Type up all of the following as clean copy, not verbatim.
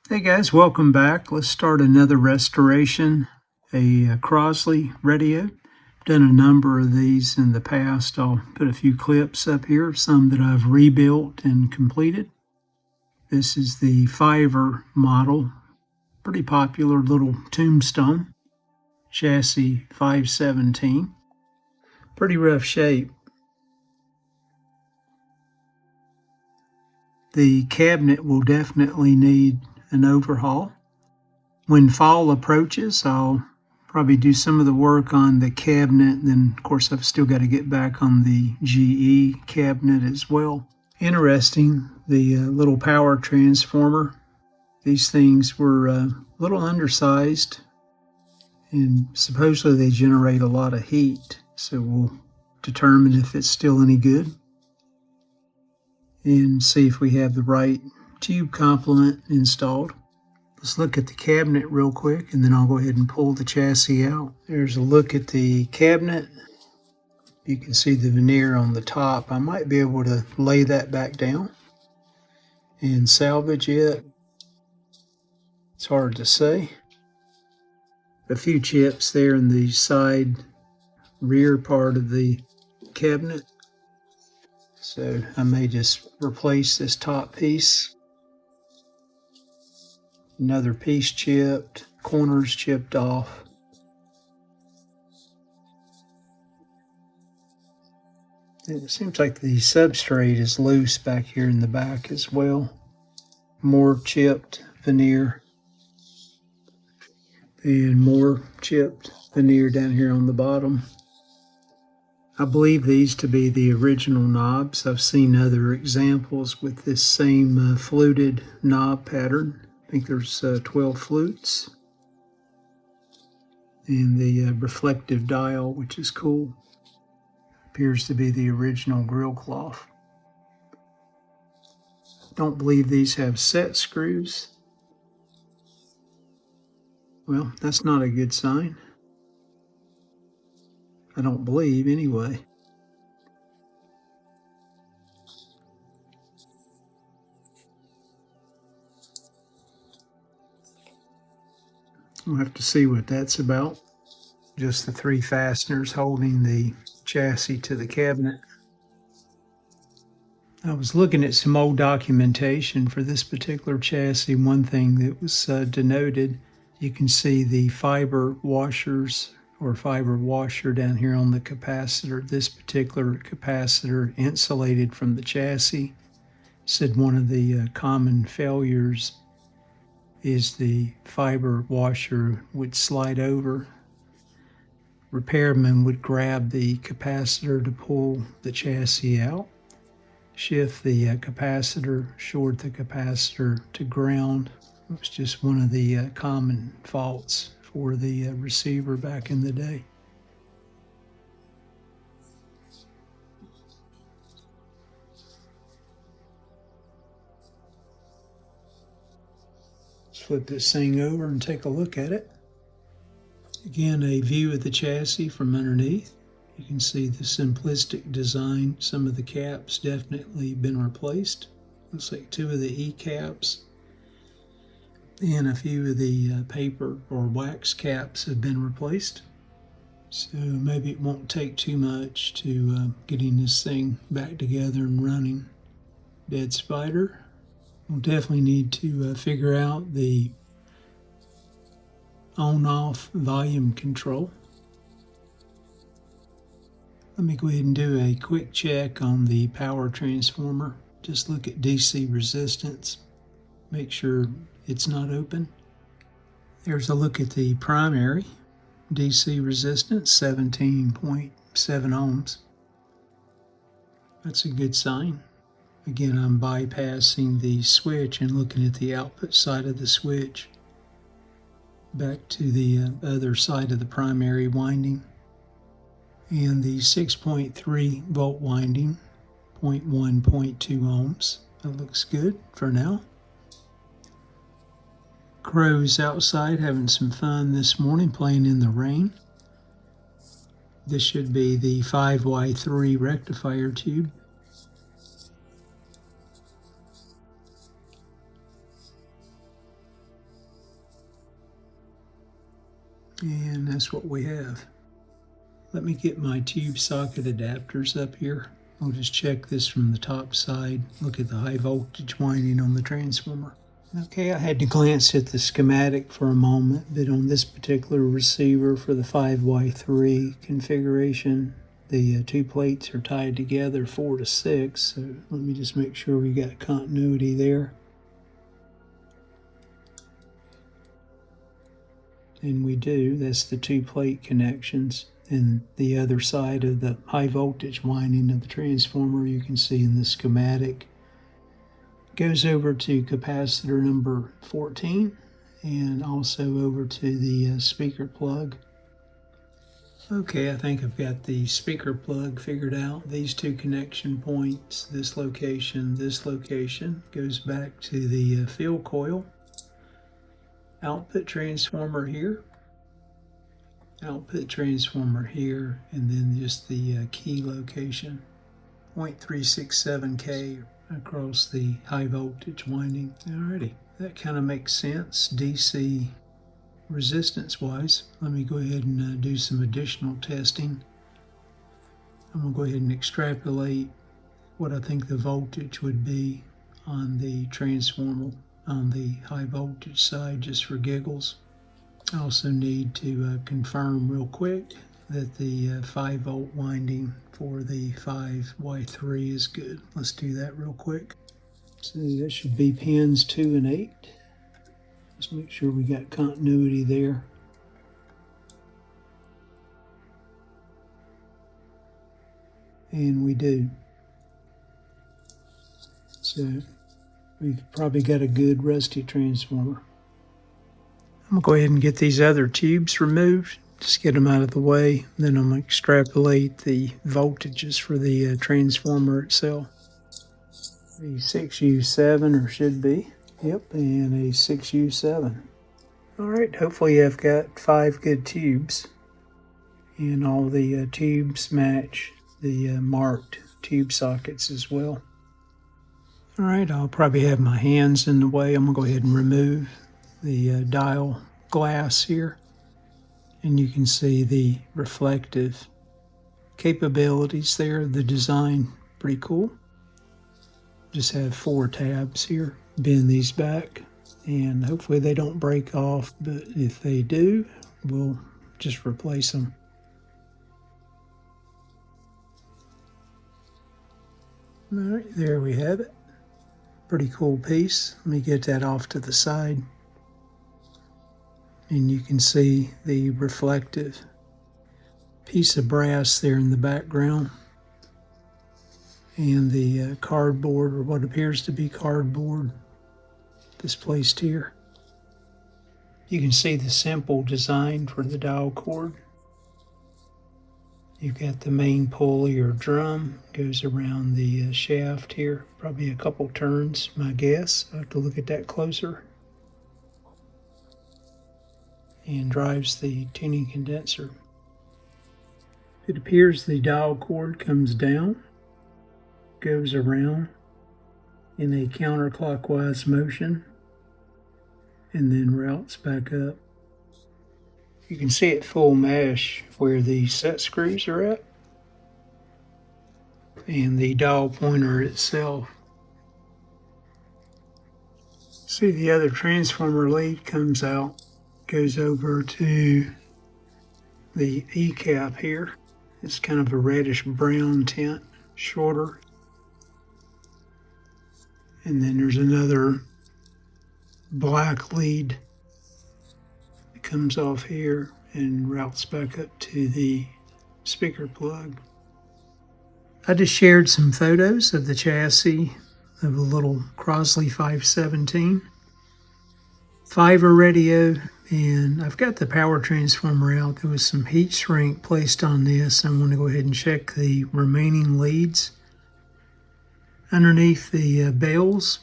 Hey guys, welcome back. Let's start another restoration, a Crosley radio. Done a number of these in the past. I'll put a few clips up here, some that I've rebuilt and completed. This is the FIVER model, pretty popular little Tombstone, chassis 517. Pretty rough shape. The cabinet will definitely need an overhaul. When fall approaches, I'll probably do some of the work on the cabinet. Then, of course, I've still got to get back on the GE cabinet as well. Interesting, the little power transformer. These things were a little undersized, and supposedly they generate a lot of heat. So we'll determine if it's still any good and see if we have the right tube complement installed. Let's look at the cabinet real quick, and then I'll go ahead and pull the chassis out. There's a look at the cabinet. You can see the veneer on the top. I might be able to lay that back down and salvage it. It's hard to say. A few chips there in the side rear part of the cabinet. So I may just replace this top piece. Another piece chipped, corners chipped off. It seems like the substrate is loose back here in the back as well. More chipped veneer. And more chipped veneer down here on the bottom. I believe these to be the original knobs. I've seen other examples with this same fluted knob pattern. I think there's 12 flutes. And the reflective dial, which is cool. Appears to be the original grill cloth. Don't believe these have set screws. Well, that's not a good sign. I don't believe, anyway. We'll have to see what that's about. Just the 3 fasteners holding the chassis to the cabinet. I was looking at some old documentation for this particular chassis. One thing that was denoted, you can see the fiber washers or fiber washer down here on the capacitor. This particular capacitor insulated from the chassis. Said one of the common failures is the fiber washer would slide over. Repairman would grab the capacitor to pull the chassis out, shift the capacitor, short the capacitor to ground. It was just one of the common faults for the receiver back in the day. Let's flip this thing over and take a look at it. Again, a view of the chassis from underneath. You can see the simplistic design. Some of the caps definitely been replaced. Looks like 2 of the E-caps and a few of the paper or wax caps have been replaced. So maybe it won't take too much to getting this thing back together and running. Dead spider. We'll definitely need to figure out the on-off volume control. Let me go ahead and do a quick check on the power transformer. Just look at DC resistance. Make sure it's not open. There's a look at the primary. DC resistance, 17.7 ohms. That's a good sign. Again, I'm bypassing the switch and looking at the output side of the switch. Back to the other side of the primary winding. And the 6.3 volt winding, 0.1, 0.2 ohms. That looks good for now. Crows outside having some fun this morning, playing in the rain. This should be the 5Y3 rectifier tube. And that's what we have. Let me get my tube socket adapters up here. I'll just check this from the top side. Look at the high voltage winding on the transformer. Okay, I had to glance at the schematic for a moment, but on this particular receiver for the 5Y3 configuration, the two plates are tied together 4 to 6, so let me just make sure we got continuity there. And we do. That's the two plate connections. And the other side of the high voltage winding of the transformer, you can see in the schematic, goes over to capacitor number 14 and also over to the speaker plug. Okay, I think I've got the speaker plug figured out. These two connection points, this location, goes back to the field coil. Output transformer here, output transformer here, and then just the key location, 0.367K across the high voltage winding. Alrighty, that kind of makes sense DC resistance wise. Let me go ahead and do some additional testing. I'm going to go ahead and extrapolate what I think the voltage would be on the transformer on the high voltage side, just for giggles. I also need to confirm real quick that the 5 volt winding for the 5Y3 is good. Let's do that real quick. So that should be pins 2 and 8. Let's make sure we got continuity there. And we do. So we've probably got a good rusty transformer. I'm going to go ahead and get these other tubes removed, just get them out of the way. Then I'm going to extrapolate the voltages for the transformer itself. A 6U7, or should be. Yep, and a 6U7. Alright, hopefully I've got 5 good tubes. And all the tubes match the marked tube sockets as well. Alright, I'll probably have my hands in the way. I'm going to go ahead and remove the dial glass here. And you can see the reflective capabilities there, the design, pretty cool. Just have 4 tabs here, bend these back, and hopefully they don't break off, but if they do, we'll just replace them. Alright, there we have it. Pretty cool piece. Let me get that off to the side. And you can see the reflective piece of brass there in the background. And the cardboard, or what appears to be cardboard, displaced here. You can see the simple design for the dial cord. You've got the main pulley or drum, goes around the shaft here, probably a couple turns, my guess. I'll have to look at that closer. And drives the tuning condenser. It appears the dial cord comes down, goes around in a counterclockwise motion, and then routes back up. You can see at full mesh where the set screws are at, and the dial pointer itself. See, the other transformer lead comes out, goes over to the E cap here. It's kind of a reddish brown tint, shorter. And then there's another black lead that comes off here and routes back up to the speaker plug. I just shared some photos of the chassis of a little Crosley 517 FIVER radio, and I've got the power transformer out. There was some heat shrink placed on this. I'm going to go ahead and check the remaining leads underneath the bells,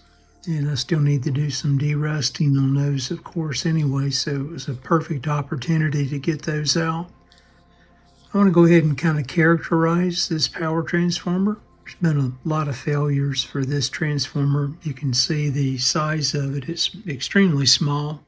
and I still need to do some de-rusting on those, of course, anyway, so it was a perfect opportunity to get those out. I want to go ahead and kind of characterize this power transformer. There's been a lot of failures for this transformer. You can see the size of it. It's extremely small.